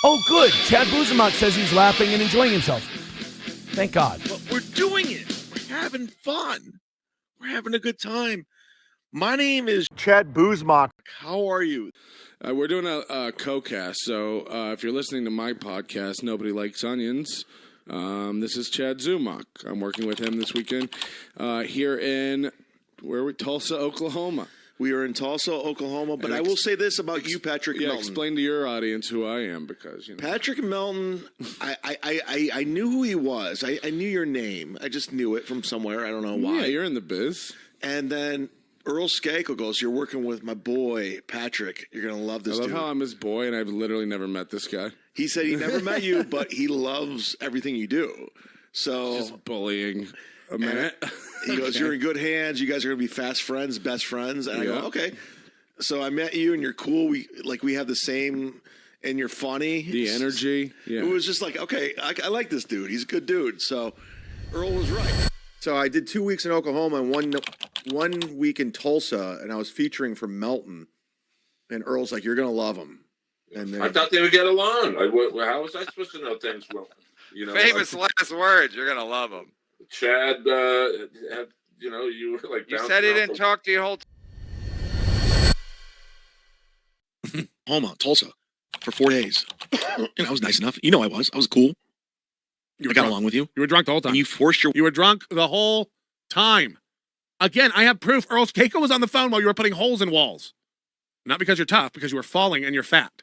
Oh, good. Chad Buzemach says he's laughing and enjoying himself. Thank God. But we're doing it. We're having fun. We're having a good time. My name is Chad Buzemach. How are you? We're doing a co-cast, so if you're listening to my podcast, Nobody Likes Onions, this is Chad Zumach. I'm working with him this weekend here in, where are we? Tulsa, Oklahoma. We are in Tulsa, Oklahoma, but I will say this about you, Patrick Melton. Explain to your audience who I am, because, you know. Patrick Melton, I knew who he was. I knew your name. I just knew it from somewhere. I don't know why. Yeah, you're in the biz. And then Earl Skakel goes, you're working with my boy, Patrick. You're going to love this dude. I love how I'm his boy, and I've literally never met this guy. He said he never met you, but he loves everything you do. So just bullying a minute. He goes, you're in good hands. You guys are going to be fast friends, best friends. And I go, okay. So I met you, and you're cool. We have the same, and you're funny. The energy. Yeah. It was just like, okay, I like this dude. He's a good dude. So Earl was right. So I did 2 weeks in Oklahoma and one week in Tulsa, and I was featuring for Melton. And Earl's like, "You're gonna love him." And then, I thought they would get along. How was I supposed to know things well? You know, famous last words. You're gonna love him. Chad, had, you were like. You said he didn't talk to you whole. Tulsa, for 4 days. And I was nice enough. I was cool. I got along with you. You were drunk the whole time. And You were drunk the whole time. Again, I have proof. Earl Skakel was on the phone while you were putting holes in walls. Not because you're tough, because you were falling and you're fat.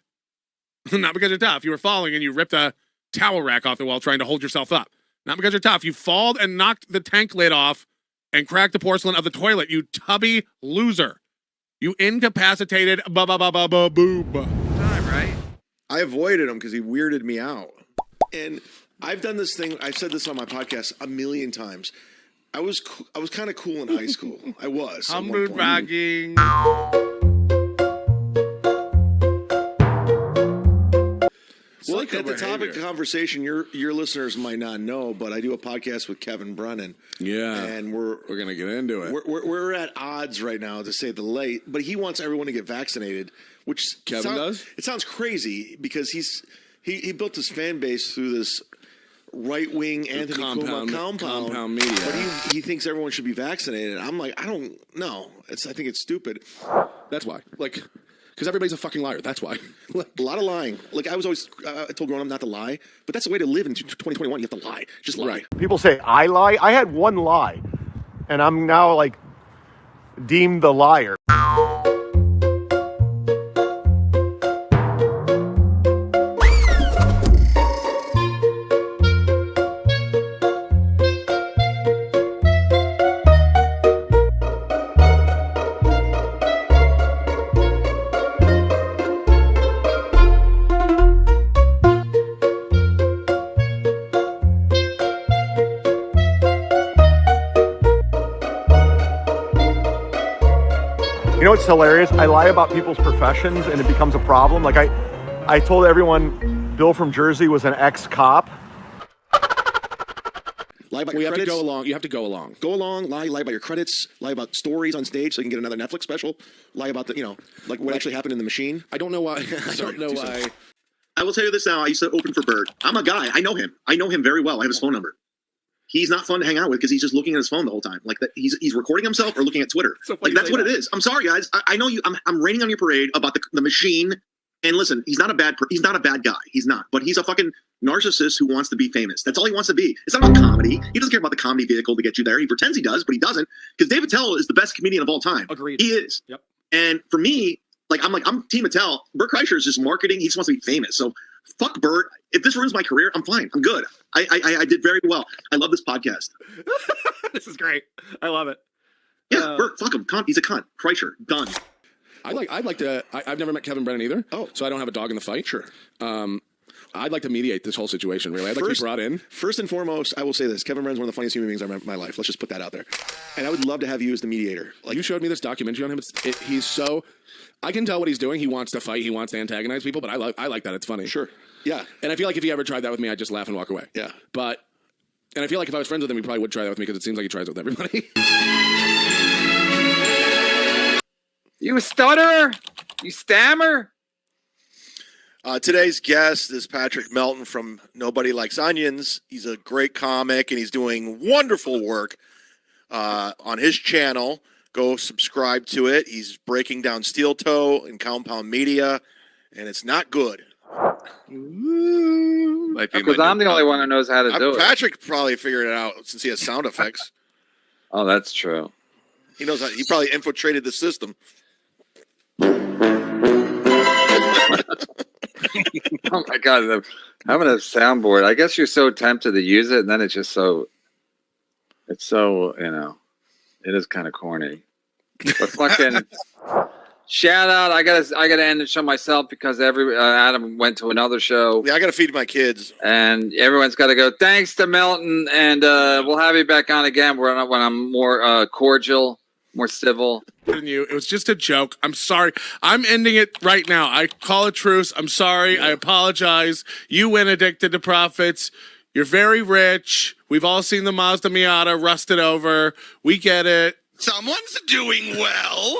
Not because you're tough. You were falling and you ripped a towel rack off the wall trying to hold yourself up. Not because you're tough. You falled and knocked the tank lid off and cracked the porcelain of the toilet, you tubby loser. You incapacitated boob. Time, right? I avoided him because he weirded me out. And I've done this thing. I've said this on my podcast a million times. I was kind of cool in high school. I was. Humble bragging. Well, at the topic of conversation, your listeners might not know, but I do a podcast with Kevin Brennan. Yeah, and we're gonna get into it. We're at odds right now, to say the late. But he wants everyone to get vaccinated, which Kevin does. It sounds crazy because he built his fan base through this right-wing compound media. But he thinks everyone should be vaccinated. I'm like, I don't know. I think it's stupid. That's why. Because everybody's a fucking liar. That's why. A lot of lying. I was always told growing up not to lie, but that's the way to live in 2021. You have to lie. Just lie. Right. People say I lie. I had one lie, and I'm now deemed the liar. You know what's hilarious? I lie about people's professions and it becomes a problem. I told everyone Bill from Jersey was an ex-cop. Lie about your credits. You have to go along. You have to go along. Go along. Lie about your credits. Lie about stories on stage so you can get another Netflix special. Lie about what actually happened in the machine. I don't know why. I don't know why. I will tell you this now. I used to open for Bert. I'm a guy. I know him. I know him very well. I have his phone number. He's not fun to hang out with because he's just looking at his phone the whole time. He's recording himself or looking at Twitter. So that's what it is. I'm sorry, guys. I know you. I'm raining on your parade about the machine. And listen, he's not a bad guy. He's not. But he's a fucking narcissist who wants to be famous. That's all he wants to be. It's not about comedy. He doesn't care about the comedy vehicle to get you there. He pretends he does, but he doesn't. Because Dave Attell is the best comedian of all time. Agreed. He is. Yep. And for me, I'm Team Attell. Bert Kreischer is just marketing. He just wants to be famous. So fuck Bert. If this ruins my career, I'm fine. I'm good. I did very well. I love this podcast. This is great. I love it. Yeah, Bert, fuck him. He's a cunt. Kreischer, done. I'd like to. I've never met Kevin Brennan either. Oh, so I don't have a dog in the fight. Sure. I'd like to mediate this whole situation. Really, I'd like to be brought in. First and foremost, I will say this: Kevin Brennan's one of the funniest human beings I've met in my life. Let's just put that out there. And I would love to have you as the mediator. You showed me this documentary on him. He's so. I can tell what he's doing. He wants to fight. He wants to antagonize people. But I like that. It's funny. Sure. Yeah. And I feel like if he ever tried that with me, I'd just laugh and walk away. Yeah. And I feel like if I was friends with him, he probably would try that with me because it seems like he tries it with everybody. You a stutterer? You stammer? Today's guest is Patrick Melton from Nobody Likes Onions. He's a great comic, and he's doing wonderful work on his channel. Go subscribe to it. He's breaking down Steel Toe and Compound Media, and it's not good. Because I'm the only one who knows how to do it. Patrick probably figured it out since he has sound effects. Oh, that's true. He knows how. He probably infiltrated the system. Oh my God, having a soundboard. I guess you're so tempted to use it, and then it's so it is kind of corny. But fucking shout out! I gotta end the show myself because Adam went to another show. Yeah, I gotta feed my kids, and everyone's got to go. Thanks to Melton, and we'll have you back on again when I'm more cordial, more civil. It was just a joke. I'm sorry. I'm ending it right now. I call a truce. I'm sorry. I apologize. You went addicted to profits. You're very rich. We've all seen the Mazda Miata rusted over. We get it. Someone's doing well.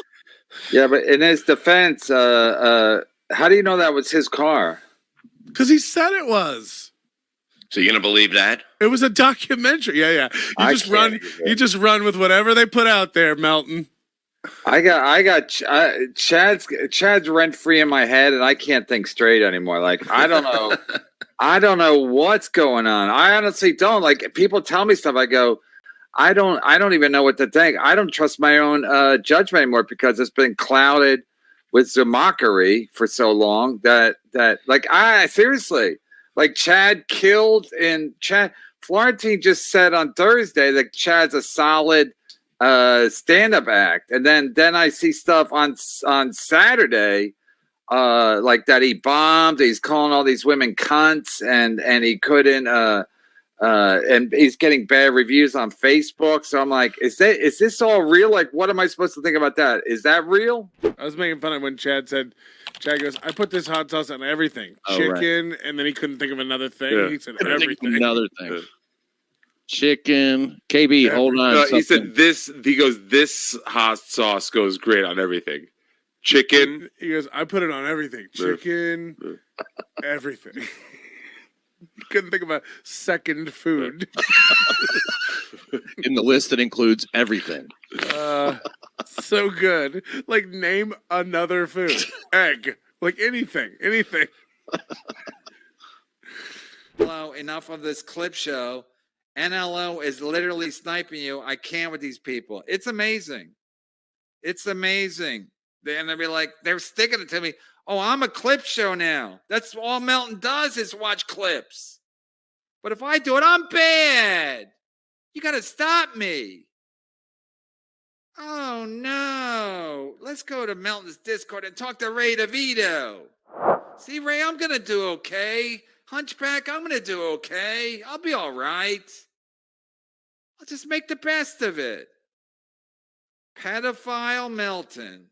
Yeah, but in his defense, how do you know that was his car? Because he said it was. So you're gonna believe that? It was a documentary. Yeah. You just run with whatever they put out there, Melton. I got Chad's rent free in my head, and I can't think straight anymore. Like I don't know, I don't know what's going on. I honestly don't. Like people tell me stuff, I go, I don't even know what to think. I don't trust my own judgment anymore because it's been clouded with the mockery for so long that like I seriously like Chad killed and Florentine just said on Thursday that Chad's a solid stand-up act, and then I see stuff on Saturday like that he bombed, he's calling all these women cunts, and he couldn't and he's getting bad reviews on Facebook. So I'm like, is this all real? Like, what am I supposed to think about that? Is that real? I was making fun of when Chad goes, I put this hot sauce on everything. Chicken, right. And then he couldn't think of another thing. Yeah. He said everything. Another thing. Chicken, KB, hold on. He said this. He goes, this hot sauce goes great on everything. Chicken. He goes, I put it on everything. Chicken, everything. Couldn't think of a second food in the list that includes everything. So good. Like name another food. Egg. Like anything. Hello. Enough of this clip show. NLO is literally sniping you. I can't with these people. It's amazing. And they'll be like, they're sticking it to me. Oh, I'm a clip show now. That's all Melton does is watch clips. But if I do it, I'm bad. You got to stop me. Oh, no. Let's go to Melton's Discord and talk to Ray DeVito. See, Ray, I'm going to do okay. Hunchback, I'm going to do okay. I'll be all right. I'll just make the best of it. Pedophile Melton.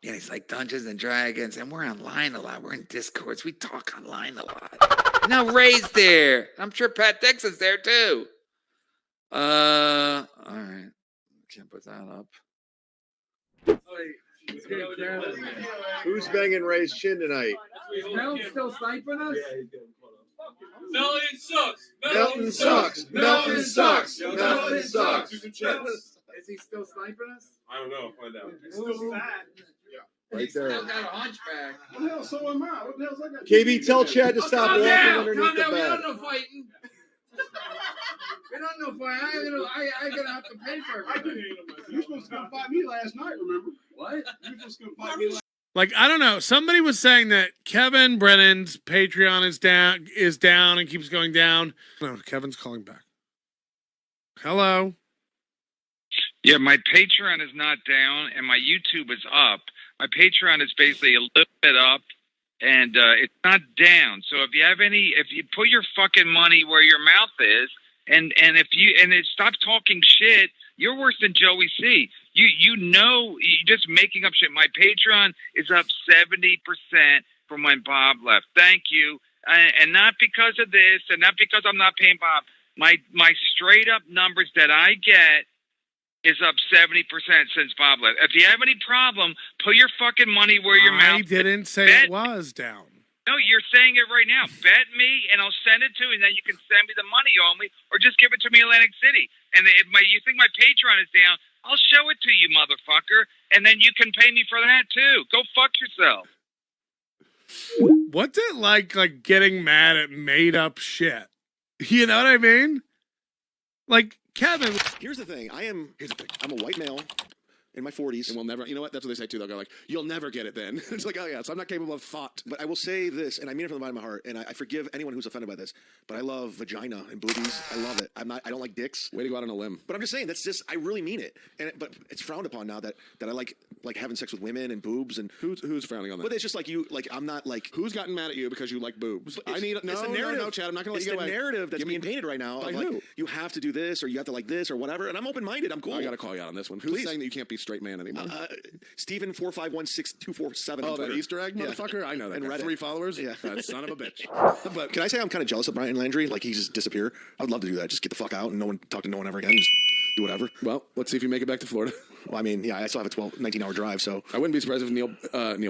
Yeah, he's like Dungeons and Dragons, and we're online a lot. We're in Discords. We talk online a lot. And now Ray's there. I'm sure Pat Dixon's there too. All right. Can't put that up. Who's banging Ray's chin tonight? Is Melton still sniping us? Melton sucks. Melton sucks. Melton sucks. Melton sucks. Is he still sniping us? I don't know. Find out. He's still fat. Right He's there. still got a hunchback. What the hell? So am I. What the hell's I got? KB, tell Chad to stop walking underneath Calm the down. We bed. don't know fighting. We don't know fighting. I'm gonna have to pay for it. You were supposed to come fight me last night. Remember? What? You were supposed to come fight me last. Like, I don't know. Somebody was saying that Kevin Brennan's Patreon is down and keeps going down. No, Kevin's calling back. Hello. Yeah, my Patreon is not down and my YouTube is up. My Patreon is basically a little bit up and it's not down. So if you put your fucking money where your mouth is and stop talking shit, you're worse than Joey C. You're just making up shit. My Patreon is up 70% from when Bob left. Thank you. And not because of this and not because I'm not paying Bob. My straight up numbers that I get is up 70% since Bob left. If you have any problem, put your fucking money where your mouth is. I didn't say it was down. No, you're saying it right now. Bet me, and I'll send it to you, and then you can send me the money you owe me, or just give it to me in Atlantic City. And if you think my Patreon is down, I'll show it to you, motherfucker, and then you can pay me for that, too. Go fuck yourself. What's it like getting mad at made-up shit? You know what I mean? Like, Kevin. Here's the thing. I'm a white male in my 40s. And we'll never, you know what? That's what they say too. They'll go like, you'll never get it then. It's like, oh yeah, so I'm not capable of thought. But I will say this, and I mean it from the bottom of my heart, and I forgive anyone who's offended by this, but I love vagina and boobies. I love it. I don't like dicks. Way to go out on a limb. But I'm just saying, I really mean it. But it's frowned upon now that I like having sex with women and boobs and who's frowning on that? But it's just I'm not like who's gotten mad at you because you like boobs. No, Chad. I'm not gonna let you It's get away. the narrative that's being painted right now. Of like, you have to do this or you have to like this or whatever. And I'm open minded. I'm cool. I gotta call you out on this one. Who's saying that you can't be straight man anymore? Stephen 4516247. Oh, that Easter egg motherfucker! Yeah. I know that. And Reddit. 3 followers. Yeah, that son of a bitch. But can I say I'm kind of jealous of Brian Landry? Like he just disappear. I would love to do that. Just get the fuck out and talk to no one ever again. Just do whatever. Well, let's see if you make it back to Florida. Well, I mean, yeah, I still have a 19-hour drive, so I wouldn't be surprised if Neil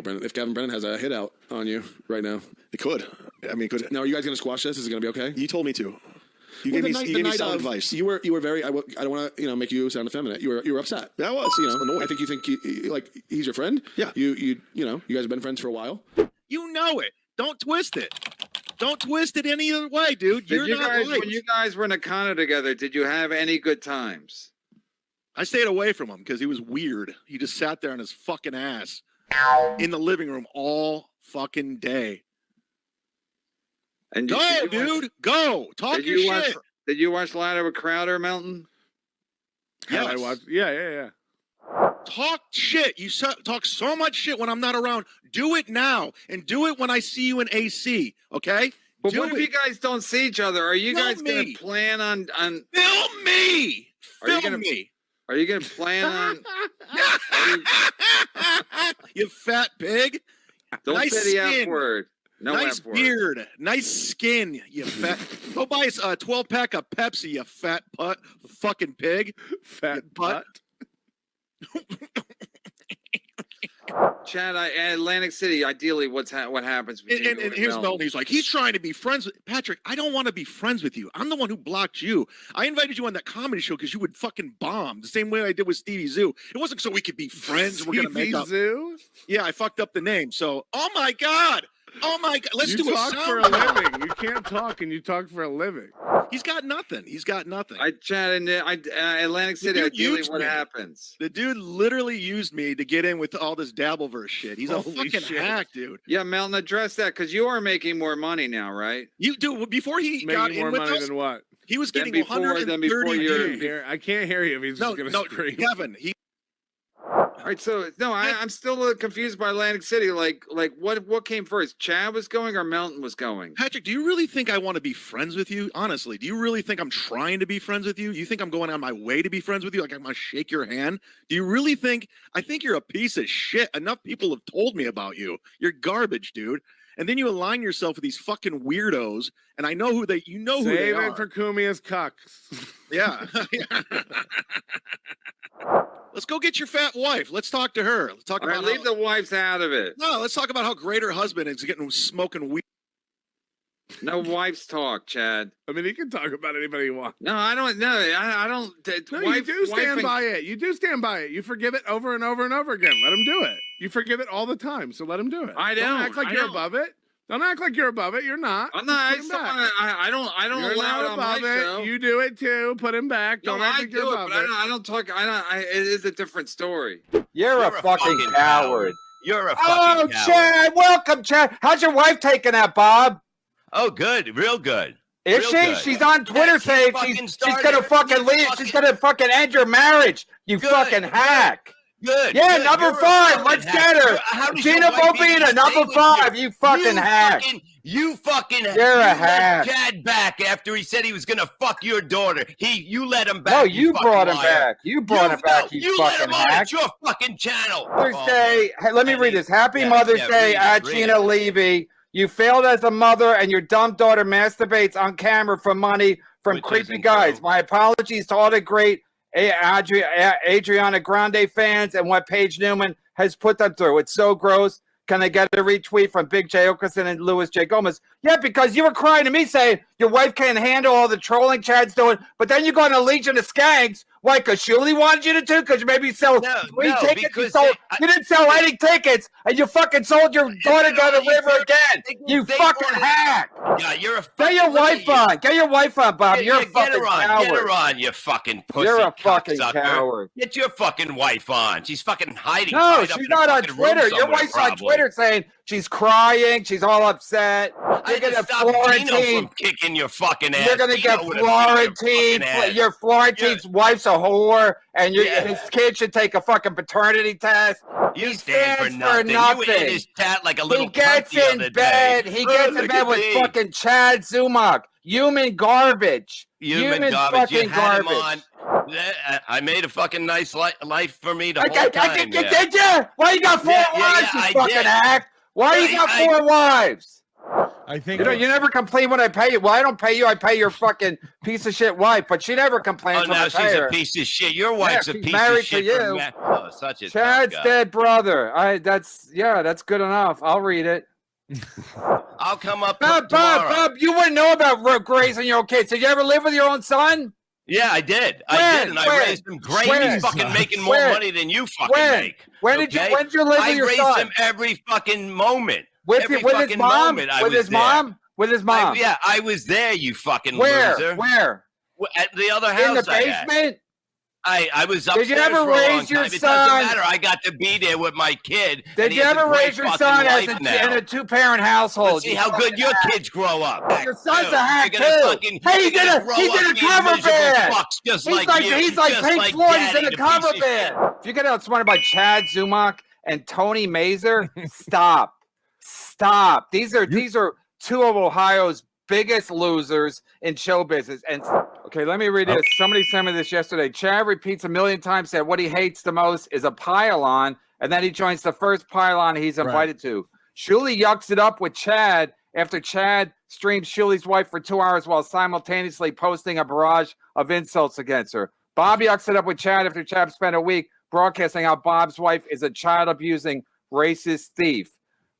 Brennan, if Gavin Brennan has a hit out on you right now. It could. I mean, it could. Now, are you guys gonna squash this? Is it gonna be okay? You told me to. You gave me sound advice. You were very. I don't want to make you sound effeminate. You were upset. Yeah, I was. Annoyed. I think you think he's your friend. Yeah. You guys have been friends for a while. You know it. Don't twist it. Don't twist it any other way, dude. When you guys were in a condo together, did you have any good times? I stayed away from him because he was weird. He just sat there on his fucking ass in the living room all fucking day. And go, dude. Go. Talk your shit. Did you watch Ladder with Crowder, Melton? Yes. I watched. Yeah. Talk shit. You talk so much shit when I'm not around. Do it now, and do it when I see you in AC. Okay. But what if you guys don't see each other? Are you guys going to plan on film me? Film me. Are you going to plan on? You fat pig. Don't nice say the skin. F word. No nice F word. Beard. Nice skin. You fat. Go buy a 12-pack of Pepsi. You fat putt. Fucking pig. Fat putt. Chad, Atlantic City. Ideally, what happens between you and here's Melton. He's like, he's trying to be friends with Patrick. I don't want to be friends with you. I'm the one who blocked you. I invited you on that comedy show because you would fucking bomb the same way I did with Stevie Zoo. It wasn't so we could be friends. We're gonna make up. Zoo? Yeah, I fucked up the name. So, oh my god. Let's do talk for a living. You can't talk and you talk for a living. He's got nothing. Chad and Atlantic City. Ideally, what happens? The dude literally used me to get in with all this Dabbleverse shit. He's a fucking hack, dude. Yeah, Melton, address that because you are making more money now, right? You do. Before he got in with us, money than what? He was getting 130. I can't hear you. He's just gonna scream. Kevin, All right, so I'm still a little confused by Atlantic City. Like what came first? Chad was going or Melton was going? Patrick, do you really think I want to be friends with you? Honestly, do you really think I'm trying to be friends with you? You think I'm going on my way to be friends with you? Like I'm gonna shake your hand? Do you really think? I think you're a piece of shit. Enough people have told me about you. You're garbage, dude. And then you align yourself with these fucking weirdos, and I know who they. You know who they are. Save it for Kumia's cucks. Yeah. Let's go get your fat wife. Let's talk to her. Let's talk about leave the wives out of it. No, let's talk about how great her husband is getting smoking weed. No wives talk, Chad. I mean, he can talk about anybody he wants. No, I don't. No, I don't. You do stand by it. You do stand by it. You forgive it over and over and over again. Let him do it. You forgive it all the time, so let him do it. I don't act like you're above it. Don't act like you're above it. You're not. I'm not. I don't you're allow not it on my above it. show. You do it too. Put him back. Don't act like you're above it. I don't talk. It is a different story. You're a fucking coward. You're a fucking coward. Chad, welcome, Chad. How's your wife taking that, Bob? Oh, good, real good. Is she? Good. She's on Twitter saying she's gonna fucking leave. She's gonna fucking end your marriage. You fucking hack. Good. Yeah, good. number 5. Let's get her. Gina Bobina, number 5. You fucking hack. You fucking. You're a hack. Chad back after he said he was gonna fuck your daughter. You let him back. No, you brought him back. You brought him back. You fucking let him hack. on. It's your fucking channel. Mother's Day. Hey, let me read this. Happy Mother's Day, Gina Levy. You failed as a mother, and your dumb daughter masturbates on camera for money from creepy guys. My apologies to all the great Adriana Grande fans and what Paige Newman has put them through. It's so gross. Can I get a retweet from Big J. Okerson and Louis J. Gomez? Yeah, because you were crying to me saying your wife can't handle all the trolling Chad's doing, but then you go on a Legion of Skanks. Why? Because Shuli wanted you to do? Because you maybe sell three tickets? You didn't sell any tickets, and you fucking sold your daughter down the river again. You fucking hack. Yeah, you're a Get your wife on. Get your wife on, Bob. You're a fucking coward. Get her on, you fucking pussy. You're a fucking cocksucker. coward. Get your fucking wife on. She's fucking hiding. No, she's not on Twitter. Your wife's on Twitter saying she's crying. She's all upset. You're going to Florentine. From kicking your fucking ass. You're going to get Florentine. Your Florentine's wife's a whore, and his kid should take a fucking paternity test. You stand for nothing. You ate his tat like a little He gets in bed. He gets in bed with fucking Chad Zumach. Human garbage. Human garbage. You had him on. I made a fucking nice life for me the whole time. Did you? Why you got four wives, you fucking hack? Why you got four wives? I think you never complain when I pay you. Well, I don't pay you. I pay your fucking piece of shit wife, but she never complains when I pay her. Oh, now she's a piece of shit. Your wife's a piece married of shit. To you. Oh, such a Chad's dead brother. That's good enough. I'll read it. I'll come up. Bob, you wouldn't know about raising your kids. Did you ever live with your own son? Yeah, I did. And I raised him great. He's fucking making more money than you fucking make. When did you live with your son? I raised him every fucking moment. With his mom? With his mom? With his mom? Yeah, I was there, you fucking loser. Where? At the other house. In the basement? I was upstairs. Did you ever raise your son? It doesn't matter. I got to be there with my kid. Did you ever raise your son in a two-parent household? Let's see how good your kids grow up. Your son's a hack too. Hey, he's in a cover band. He's like Pink Floyd. He's in a cover band. If you get outsmarted by Chad Zumach and Tony Mazur, stop. These are two of Ohio's biggest losers in show business. And okay, let me read this. Somebody sent me this yesterday. Chad repeats 1,000,000 times that what he hates the most is a pylon, and then he joins the first pylon he's invited to. Shuli yucks it up with Chad after Chad streams Shuli's wife for 2 hours while simultaneously posting a barrage of insults against her. Bob yucks it up with Chad after Chad spent a week broadcasting how Bob's wife is a child-abusing racist thief.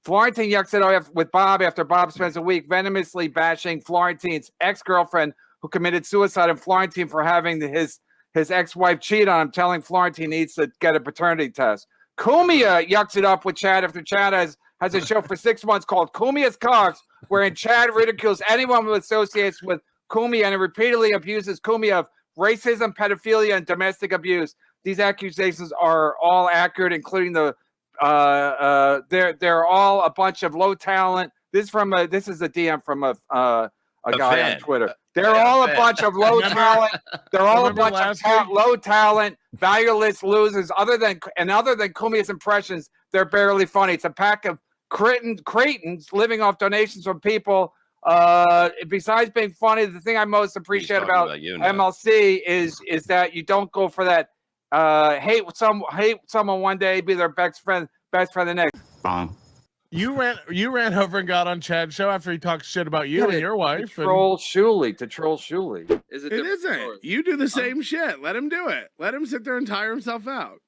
Florentine yucks it up with Bob after Bob spends a week venomously bashing Florentine's ex-girlfriend who committed suicide and Florentine for having his ex-wife cheat on him, telling Florentine needs to get a paternity test. Cumia yucks it up with Chad after Chad has a show for 6 months called Cumia's Cocks, wherein Chad ridicules anyone who associates with Cumia and repeatedly abuses Cumia of racism, pedophilia, and domestic abuse. These accusations are all accurate, including they're all a bunch of low talent. This is a DM from a guy on Twitter. They're all a bunch of low talent. They're all a bunch of low talent, valueless losers. Other than Cumia's impressions, they're barely funny. It's a pack of cretins living off donations from people. Besides being funny, the thing I most appreciate about MLC is that you don't go for that. Hate someone one day, be their best friend the next. Bomb. You ran over and got on Chad's show after he talked shit about you and your wife. To troll Shuli. It isn't. You do the same shit. Let him do it. Let him sit there and tire himself out.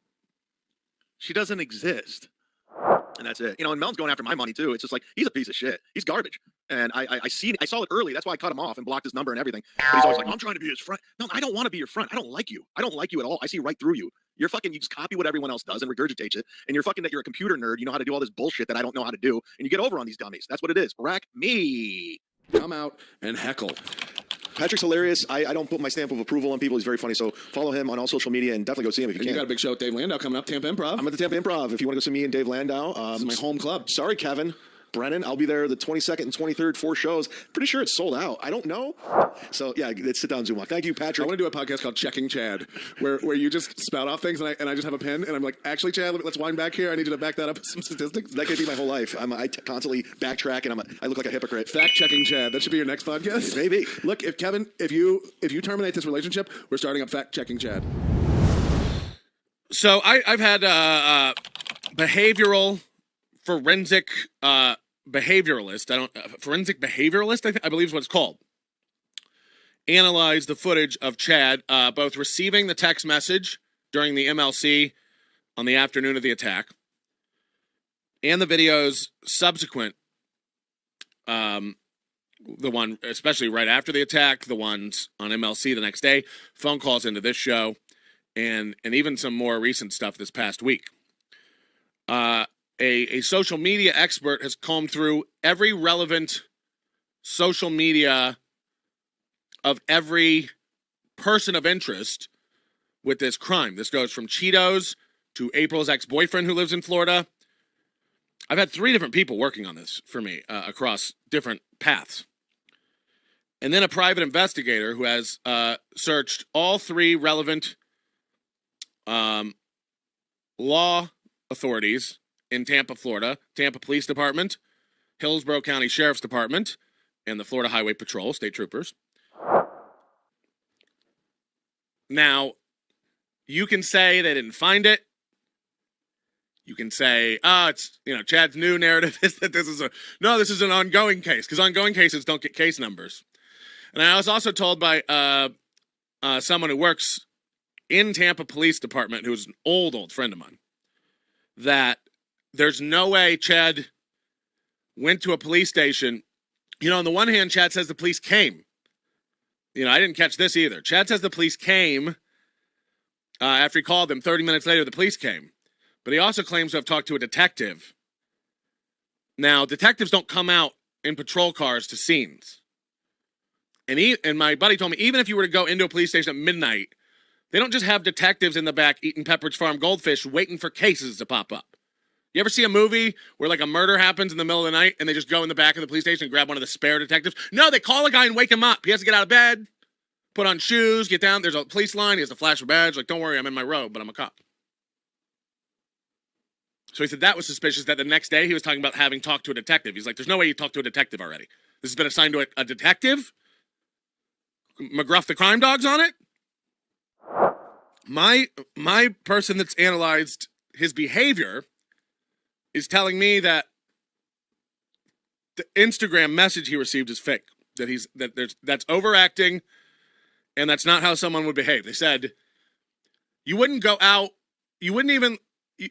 She doesn't exist. And that's it. And Melton's going after my money too. It's just like, he's a piece of shit. He's garbage. And I saw it early. That's why I cut him off and blocked his number and everything. But he's always like, I'm trying to be his friend. No, I don't want to be your friend. I don't like you. I don't like you at all. I see right through you. You just copy what everyone else does and regurgitate it. And you're a computer nerd. You know how to do all this bullshit that I don't know how to do. And you get over on these dummies. That's what it is. Rack me. Come out and heckle. Patrick's hilarious. I don't put my stamp of approval on people. He's very funny. So follow him on all social media and definitely go see him if you can. You got a big show at Dave Landau coming up, Tampa Improv. I'm at the Tampa Improv. If you want to go see me and Dave Landau. This is my home club. Sorry, Kevin. Brennan, I'll be there the 22nd and 23rd, 4 shows. Pretty sure it's sold out. I don't know. So, yeah, let's sit down, Zoom on. Thank you, Patrick. I want to do a podcast called Checking Chad, where you just spout off things and I just have a pen and I'm like, actually, Chad, let's wind back here. I need you to back that up with some statistics. That could be my whole life. I constantly backtrack and I look like a hypocrite. Fact checking Chad. That should be your next podcast. Maybe. Look, if Kevin, if you terminate this relationship, we're starting up Fact Checking Chad. So I've had behavioral forensic behavioralist. Forensic behavioralist. I believe is what it's called. analyzed the footage of Chad both receiving the text message during the MLC on the afternoon of the attack and the videos subsequent, the one especially right after the attack, the ones on MLC the next day, phone calls into this show, and even some more recent stuff this past week. A social media expert has combed through every relevant social media of every person of interest with this crime. This goes from Cheetos to April's ex-boyfriend who lives in Florida. I've had 3 different people working on this for me across different paths. And then a private investigator who has searched all 3 relevant law authorities in Tampa, Florida, Tampa Police Department, Hillsborough County Sheriff's Department, and the Florida Highway Patrol, state troopers. Now, you can say they didn't find it. You can say, it's, Chad's new narrative is that this is an ongoing case, because ongoing cases don't get case numbers. And I was also told by someone who works in Tampa Police Department, who's an old friend of mine, that there's no way Chad went to a police station. On the one hand, Chad says the police came. I didn't catch this either. Chad says the police came after he called them. 30 minutes later, the police came. But he also claims to have talked to a detective. Now, detectives don't come out in patrol cars to scenes. And my buddy told me, even if you were to go into a police station at midnight, they don't just have detectives in the back eating Pepperidge Farm goldfish waiting for cases to pop up. You ever see a movie where like a murder happens in the middle of the night and they just go in the back of the police station and grab one of the spare detectives? No, they call a guy and wake him up. He has to get out of bed, put on shoes, get down. There's a police line. He has to flash a badge. Like, don't worry, I'm in my robe, but I'm a cop. So he said that was suspicious, that the next day he was talking about having talked to a detective. He's like, there's no way you talked to a detective already. This has been assigned to a detective? McGruff the crime dog's on it? My person that's analyzed his behavior is telling me that the Instagram message he received is fake. That's overacting, and that's not how someone would behave. They said you wouldn't go out, you wouldn't even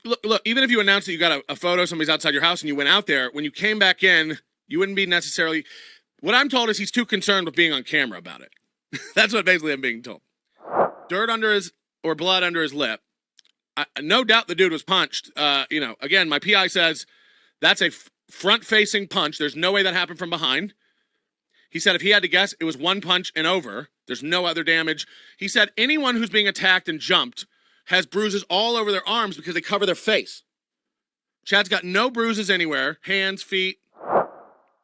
look, even if you announced that you got a photo of somebody's outside your house and you went out there, when you came back in, you wouldn't be necessarily. What I'm told is he's too concerned with being on camera about it. That's what basically I'm being told. Dirt under his or blood under his lip. No doubt the dude was punched. Again, my PI says that's a front-facing punch. There's no way that happened from behind. He said if he had to guess, it was one punch and over. There's no other damage. He said anyone who's being attacked and jumped has bruises all over their arms because they cover their face. Chad's got no bruises anywhere, hands, feet.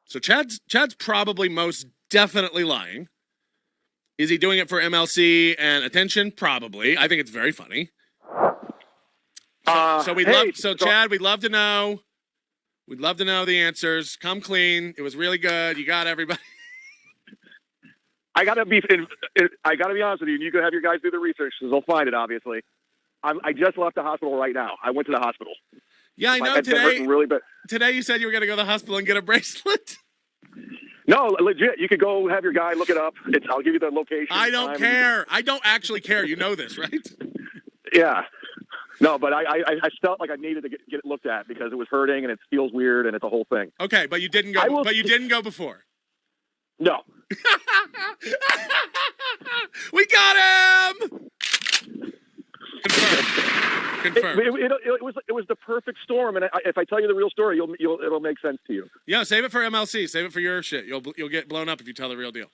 So Chad's probably most definitely lying. Is he doing it for MLC and attention? Probably. I think it's very funny. Chad, we'd love to know. We'd love to know the answers. Come clean. It was really good. You got everybody. I gotta be honest with you. You can have your guys do the research because they'll find it. Obviously, I just left the hospital right now. I went to the hospital. Yeah, I know. Today you said you were going to go to the hospital and get a bracelet. No, legit. You could go have your guy look it up. I'll give you the location. I don't care. I don't actually care. You know this, right? Yeah. No, but I felt like I needed to get it looked at because it was hurting and it feels weird and it's a whole thing. Okay, but you didn't go. But you didn't go before. No. We got him. Confirmed. It was the perfect storm, and if I tell you the real story, it'll make sense to you. Yeah, save it for MLC. Save it for your shit. You'll get blown up if you tell the real deal.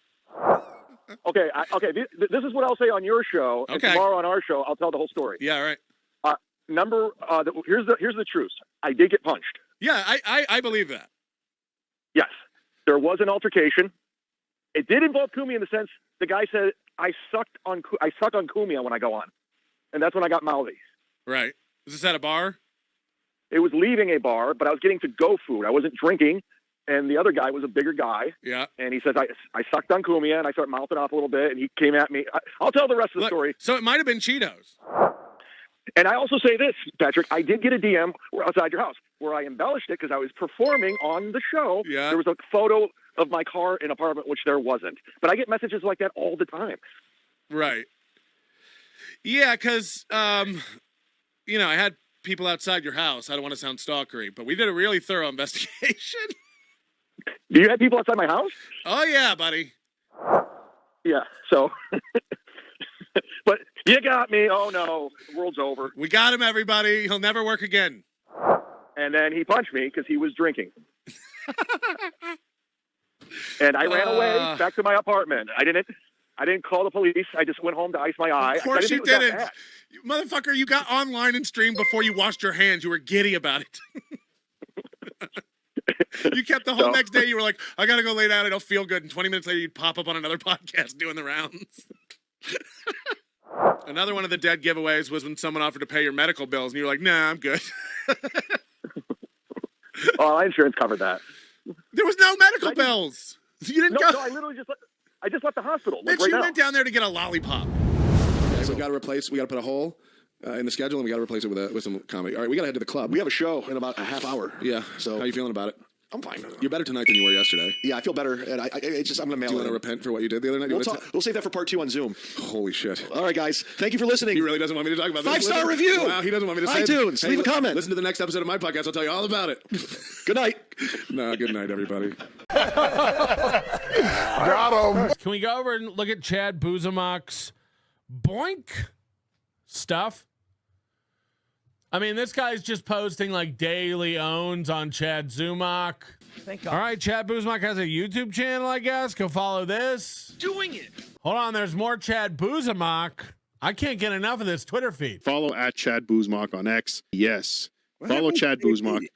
Okay. This is what I'll say on your show. Okay. And tomorrow on our show, I'll tell the whole story. Yeah. Right. Here's the truth. I did get punched. Yeah, I believe that. Yes, there was an altercation. It did involve Kumi in the sense the guy said I suck on Kumi when I go on, and that's when I got mouthy. Right. Was this at a bar? It was leaving a bar, but I was getting to-go food. I wasn't drinking, and the other guy was a bigger guy. Yeah. And he says, I sucked on Kumia, and I started mouthing off a little bit, and he came at me. I'll tell the rest of the story. So it might have been Cheetos. And I also say this, Patrick, I did get a DM outside your house. where I embellished it because I was performing on the show. Yeah. There was a photo of my car in apartment, which there wasn't. But I get messages like that all the time. Right. Yeah, because, you know, I had people outside your house. I don't want to sound stalkery, but we did a really thorough investigation. Do you have people outside my house? Oh, yeah, buddy. Yeah, so. But you got me. Oh, no. The world's over. We got him, everybody. He'll never work again. And then he punched me because he was drinking. And I ran away back to my apartment. I didn't call the police. I just went home to ice my eye. Of course you didn't. You, motherfucker, you got online and streamed before you washed your hands. You were giddy about it. You kept the whole next day. You were like, I got to go lay down. I don't feel good. And 20 minutes later, you'd pop up on another podcast doing the rounds. Another one of the dead giveaways was when someone offered to pay your medical bills. And you were like, nah, I'm good. Oh, my insurance covered that. There was no medical bills. You didn't go. No, I literally just left the hospital. Mitch, right you now. went down there to get a lollipop. Okay, so we got to put a hole in the schedule, and we got to replace it with some comedy. All right, we got to head to the club. We have a show in about a half hour. Yeah. So how you feeling about it? I'm fine. You're better tonight than you were yesterday. Yeah, I feel better, and it's just I'm gonna mail. Do you it want to repent for what you did the other night? We'll save that for part 2 on Zoom. Holy shit! All right, guys, thank you for listening. He really doesn't want me to talk about this. 5-star review. Wow, he doesn't want me to say iTunes. Hey, Leave a comment. Listen to the next episode of my podcast. I'll tell you all about it. Good night. No, good night, everybody. Got him. Can we go over and look at Chad Buzamok's boink stuff? I mean, this guy's just posting like daily owns on Chad Zumach. All right, Chad Buzamok has a YouTube channel, I guess. Go follow this. Doing it. Hold on, there's more Chad Buzamok. I can't get enough of this Twitter feed. Follow at Chad Buzamok on X. Yes. Follow Chad Buzamok.